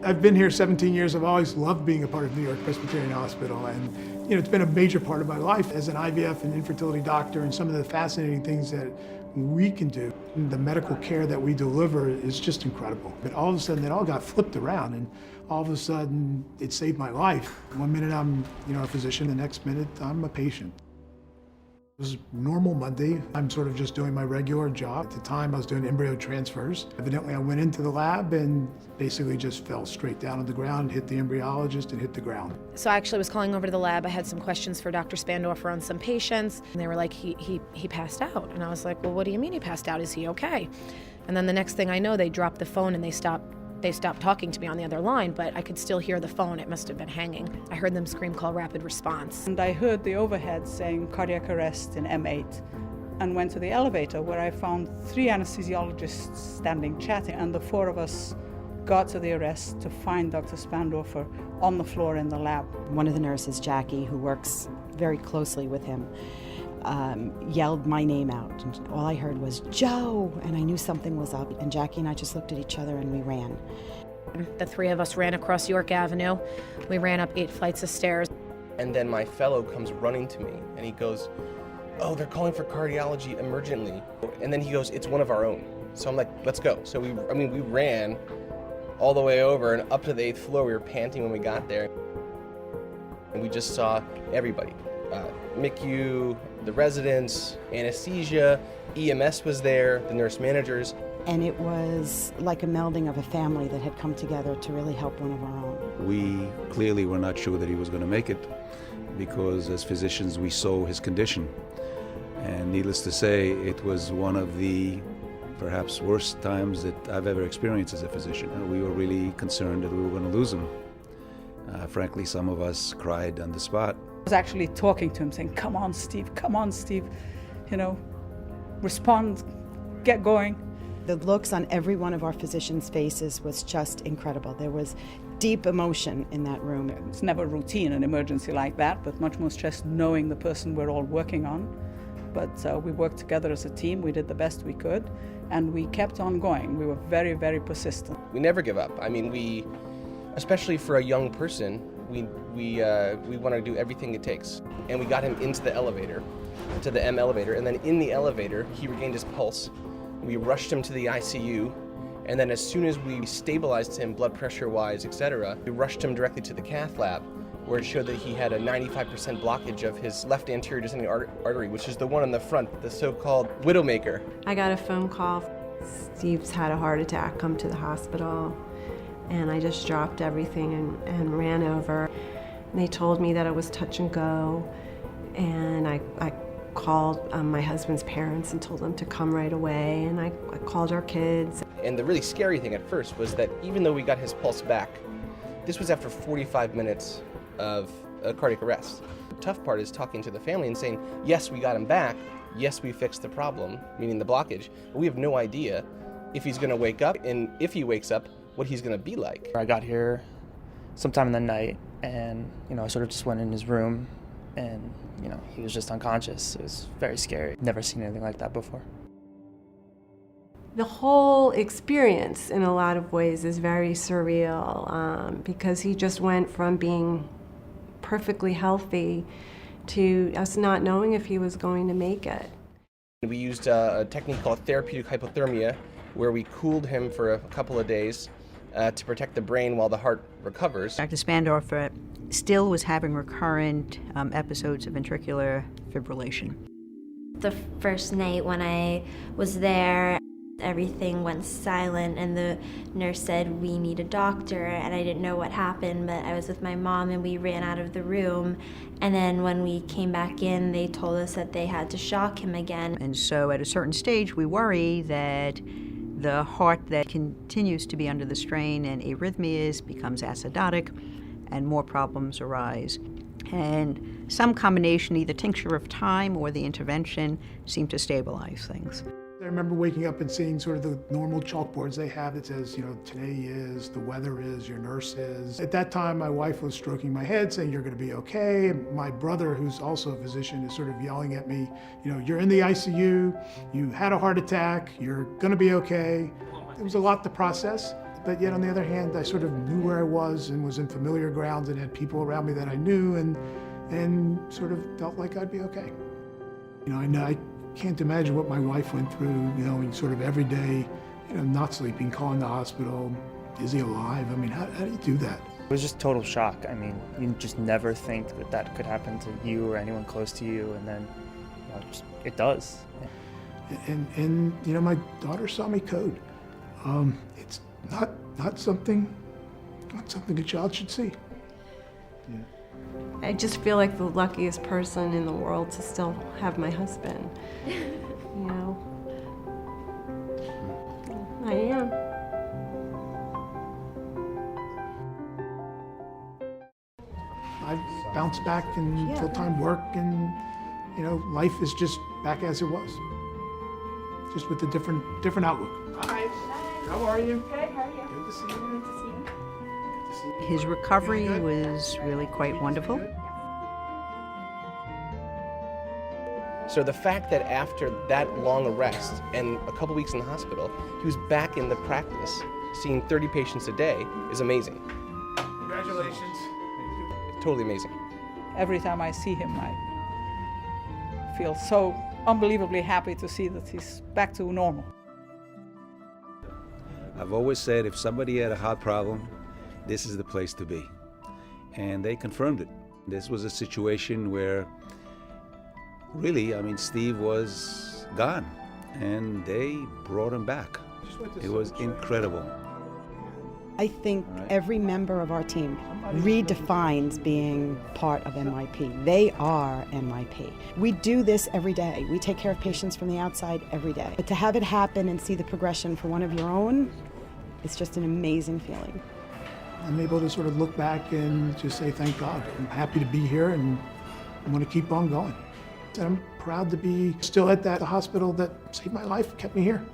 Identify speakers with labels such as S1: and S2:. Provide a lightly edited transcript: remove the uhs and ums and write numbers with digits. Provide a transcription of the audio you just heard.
S1: I've been here 17 years. I've always loved being a part of New York-Presbyterian Hospital, and it's been a major part of my life as an IVF and infertility doctor, and some of the fascinating things that we can do. The medical care that we deliver is just incredible. But all of a sudden, it all got flipped around, and all of a sudden, it saved my life. One minute I'm, a physician, the next minute I'm a patient. It was normal Monday. I'm sort of just doing my regular job. At the time, I was doing embryo transfers. Evidently, I went into the lab and basically just fell straight down on the ground, hit the embryologist, and hit the ground.
S2: So I actually was calling over to the lab. I had some questions for Dr. Spandorfer on some patients, and they were like, he passed out. And I was like, well, what do you mean he passed out? Is he okay? And then the next thing I know, they dropped the phone and they stopped talking to me on the other line, but I could still hear the phone. It must have been hanging. I heard them scream, call rapid response.
S3: And I heard the overhead saying cardiac arrest in M8 and went to the elevator where I found 3 anesthesiologists standing chatting, and the 4 of us got to the arrest to find Dr. Spandorfer on the floor in the lab.
S4: One of the nurses, Jackie, who works very closely with him, yelled my name out, and all I heard was, "Joe!" and I knew something was up, and Jackie and I just looked at each other and we ran.
S2: The 3 of us ran across York Avenue. We ran up 8 flights of stairs.
S5: And then my fellow comes running to me and he goes, "Oh, they're calling for cardiology emergently." And then he goes, "It's one of our own." So I'm like, "Let's go." So we ran all the way over and up to the 8th floor. We were panting when we got there. And we just saw everybody. MICU, the residents, anesthesia, EMS was there, the nurse managers.
S4: And it was like a melding of a family that had come together to really help one of our own.
S6: We clearly were not sure that he was going to make it because as physicians we saw his condition. And needless to say, it was one of the perhaps worst times that I've ever experienced as a physician. We were really concerned that we were going to lose him. Frankly, some of us cried on the spot.
S3: I was actually talking to him saying, come on, Steve, respond, get going.
S4: The looks on every one of our physicians' faces was just incredible. There was deep emotion in that room.
S3: It's never routine, an emergency like that, but much more stress knowing the person we're all working on. But we worked together as a team, we did the best we could, and we kept on going. We were very, very persistent.
S5: We never give up. Especially for a young person, we want to do everything it takes. And we got him into the elevator, to the M elevator, and then in the elevator, he regained his pulse. We rushed him to the ICU, and then as soon as we stabilized him blood pressure-wise, etc., we rushed him directly to the cath lab, where it showed that he had a 95% blockage of his left anterior descending artery, which is the one on the front, the so-called widowmaker.
S7: I got a phone call. Steve's had a heart attack, come to the hospital, and I just dropped everything and ran over. And they told me that it was touch and go, and I called my husband's parents and told them to come right away, and I called our kids.
S5: And the really scary thing at first was that even though we got his pulse back, this was after 45 minutes of a cardiac arrest. The tough part is talking to the family and saying, yes, we got him back, yes, we fixed the problem, meaning the blockage, but we have no idea if he's going to wake up, and if he wakes up, what he's going to be like.
S8: I got here sometime in the night, and I sort of just went in his room, and he was just unconscious. It was very scary. Never seen anything like that before.
S7: The whole experience, in a lot of ways, is very surreal because he just went from being perfectly healthy to us not knowing if he was going to make it.
S5: We used a technique called therapeutic hypothermia, where we cooled him for a couple of days to protect the brain while the heart recovers.
S9: Dr. Spandorfer still was having recurrent episodes of ventricular fibrillation.
S10: The first night when I was there, everything went silent and the nurse said, "We need a doctor," and I didn't know what happened, but I was with my mom and we ran out of the room, and then when we came back in, they told us that they had to shock him again.
S9: And so at a certain stage, we worry that the heart that continues to be under the strain and arrhythmias becomes acidotic and more problems arise. And some combination, either tincture of time or the intervention, seemed to stabilize things.
S1: I remember waking up and seeing sort of the normal chalkboards they have that says, today is, the weather is, your nurse is. At that time, my wife was stroking my head saying, "You're going to be okay." My brother, who's also a physician, is sort of yelling at me, "You're in the ICU, you had a heart attack, you're going to be okay." It was a lot to process. But yet on the other hand, I sort of knew where I was and was in familiar ground and had people around me that I knew and sort of felt like I'd be okay. You know, I can't imagine what my wife went through, you know, and sort of every day, you know, not sleeping, calling the hospital, is he alive? I mean, how do you do that?
S8: It was just total shock. I mean, you just never think that that could happen to you or anyone close to you, and then it does.
S1: And you know, my daughter saw me code. It's not something a child should see. Yeah.
S7: I just feel like the luckiest person in the world to still have my husband. You know, I am.
S1: I've bounced back in full-time work, and you know, life is just back as it was, just with a different outlook. Hi. How are you?
S10: Good, how are you?
S1: Good to see you. Good to see you. Good to see you.
S9: His recovery was really quite wonderful.
S5: So the fact that after that long arrest and a couple weeks in the hospital, he was back in the practice, seeing 30 patients a day, is amazing.
S1: Congratulations.
S5: It's totally amazing.
S3: Every time I see him, I feel so unbelievably happy to see that he's back to normal.
S6: I've always said if somebody had a heart problem, this is the place to be. And they confirmed it. This was a situation where really, I mean, Steve was gone and they brought him back. It was incredible.
S4: I think every member of our team redefines being part of NYP. They are NYP. We do this every day. We take care of patients from the outside every day. But to have it happen and see the progression for one of your own, it's just an amazing feeling.
S1: I'm able to sort of look back and just say, thank God. I'm happy to be here and I want to keep on going. And I'm proud to be still at that hospital that saved my life, kept me here.